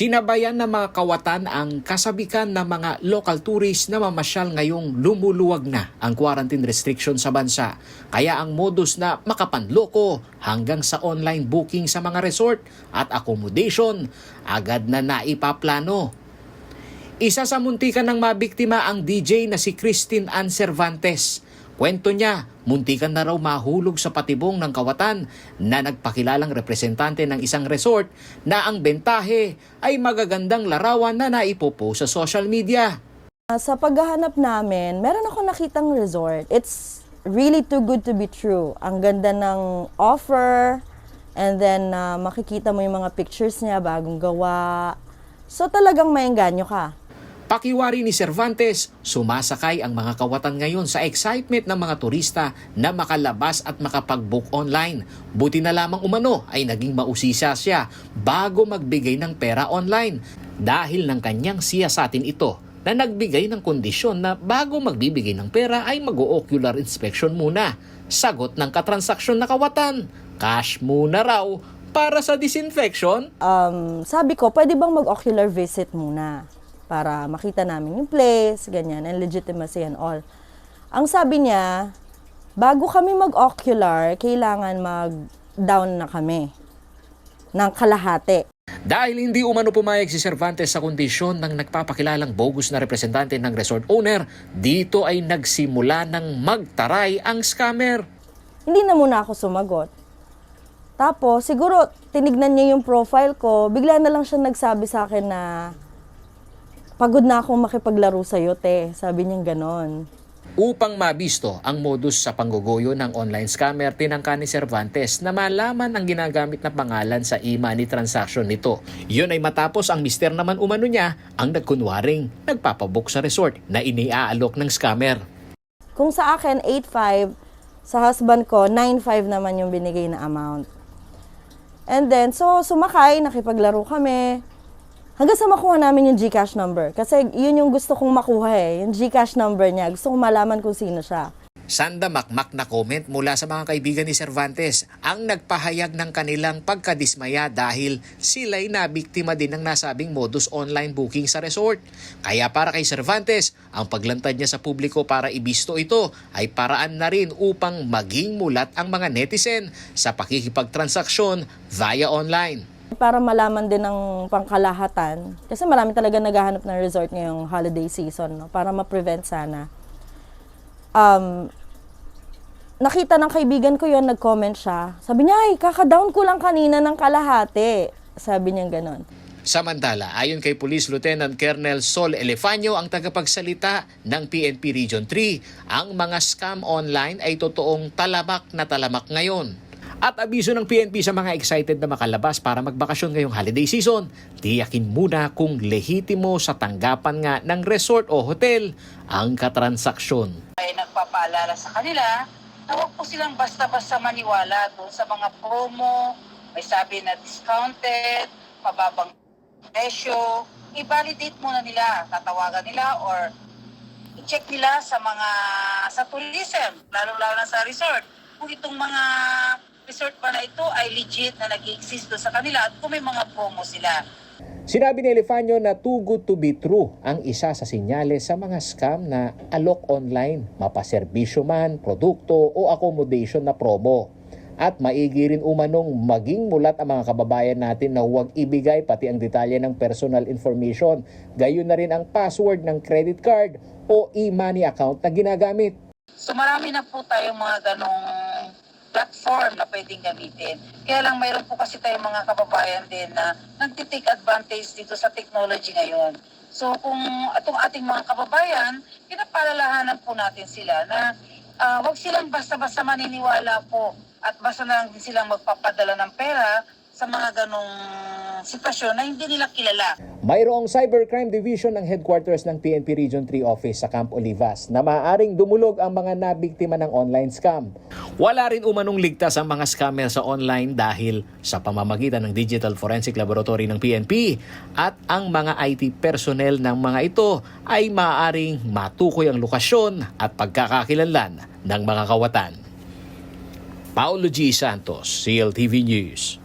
Sinabayan ng mga kawatan ang kasabikan ng mga local tourists na mamasyal ngayong lumuluwag na ang quarantine restriction sa bansa. Kaya ang modus na makapanloko hanggang sa online booking sa mga resort at accommodation agad na naipaplano. Isa sa muntikan ng mabiktima ang DJ na si Christine Ann Cervantes. Kwento niya, muntikan na raw mahulog sa patibong ng kawatan na nagpakilalang representante ng isang resort na ang bentahe ay magagandang larawan na naipopo sa social media. Sa paghahanap namin, meron ako nakitang resort. It's really too good to be true. Ang ganda ng offer, and then makikita mo yung mga pictures niya, bagong gawa. So talagang maengganyo ka. Pakiwari ni Cervantes, sumasakay ang mga kawatan ngayon sa excitement ng mga turista na makalabas at makapag-book online. Buti na lamang umano ay naging mausisa siya bago magbigay ng pera online. Dahil ng kanyang siyasatin ito na nagbigay ng kondisyon na bago magbibigay ng pera ay mag-o-ocular inspection muna. Sagot ng katransaksyon na kawatan, cash muna raw para sa disinfection. Sabi ko, pwede bang mag-ocular visit muna? Para makita namin yung place, ganyan, and legitimacy and all. Ang sabi niya, bago kami mag-ocular, kailangan mag-down na kami ng kalahati. Dahil hindi umano pumayag si Cervantes sa kondisyon ng nagpapakilalang bogus na representante ng resort owner, dito ay nagsimula ng magtaray ang scammer. Hindi na muna ako sumagot. Tapos, siguro, tinignan niya yung profile ko, bigla na lang siya nagsabi sa akin na, pagod na akong makipaglaro sa'yo, te. Sabi niya ganon. Upang mabisto ang modus sa pangguguyo ng online scammer, tinangka ni Cervantes na malaman ang ginagamit na pangalan sa e-money transaction nito. Yun ay matapos ang mister naman umano niya ang nagkunwaring nagpapabook sa resort na iniaalok ng scammer. Kung sa akin, 8,500, sa husband ko, 9,500 naman yung binigay na amount. And then, so sumakay, nakipaglaro kami. Hanggang sa makuha namin yung GCash number. Kasi yun yung gusto kong makuha eh. Yung GCash number niya. Gusto kong malaman kung sino siya. Sanda makmak na comment mula sa mga kaibigan ni Cervantes ang nagpahayag ng kanilang pagkadismaya dahil sila'y nabiktima din ng nasabing modus online booking sa resort. Kaya para kay Cervantes, ang paglantad niya sa publiko para ibisto ito ay paraan na rin upang maging mulat ang mga netizen sa pakikipagtransaksyon via online. Para malaman din ng pangkalahatan. Kasi marami talaga naghahanap ng resort ngayong holiday season, no? Para ma-prevent sana. Nakita ng kaibigan ko yun, nag-comment siya. Sabi niya, ay, kaka-down ko lang kanina ng kalahati. Sabi niya ganon. Samantala, ayon kay Police Lieutenant Colonel Sol Elefanio, ang tagapagsalita ng PNP Region 3, ang mga scam online ay totoong talamak na talamak ngayon. At abiso ng PNP sa mga excited na makalabas para magbakasyon ngayong holiday season, tiyakin muna kung lehitimo sa tanggapan nga ng resort o hotel ang katransaksyon. Ay nagpapaalala sa kanila na huwag po silang basta-basta maniwala doon sa mga promo, may sabi na discounted, mababang presyo. I-validate muna nila, tatawagan nila or i-check nila sa tourism, lalo-lalo na sa resort. Kung itong mga resort pa na ito ay legit na nag-exist doon sa kanila at kung may mga promo sila. Sinabi ni Elefanio na too good to be true ang isa sa sinyales sa mga scam na alok online, mapaserbisyo man, produkto o accommodation na promo. At maigi rin umanong maging mulat ang mga kababayan natin na huwag ibigay pati ang detalye ng personal information, gayon na rin ang password ng credit card o e-money account na ginagamit. So marami na po tayong mga ganong platform na pwedeng gamitin. Kaya lang mayroon po kasi tayong mga kababayan din na nagtitake advantage dito sa technology ngayon. So kung itong ating mga kababayan, pinapalalahanan po natin sila na huwag silang basta-basta maniniwala po at basta na lang din silang magpapadala ng pera sa mga ganong sitwasyon na hindi nila kilala. Mayroong Cybercrime Division ng headquarters ng PNP Region 3 Office sa Camp Olivas na maaaring dumulog ang mga nabiktima ng online scam. Wala rin umanong ligtas ang mga scammer sa online dahil sa pamamagitan ng Digital Forensic Laboratory ng PNP at ang mga IT personnel ng mga ito ay maaaring matukoy ang lokasyon at pagkakakilanlan ng mga kawatan. Paulo G. Santos, CLTV News.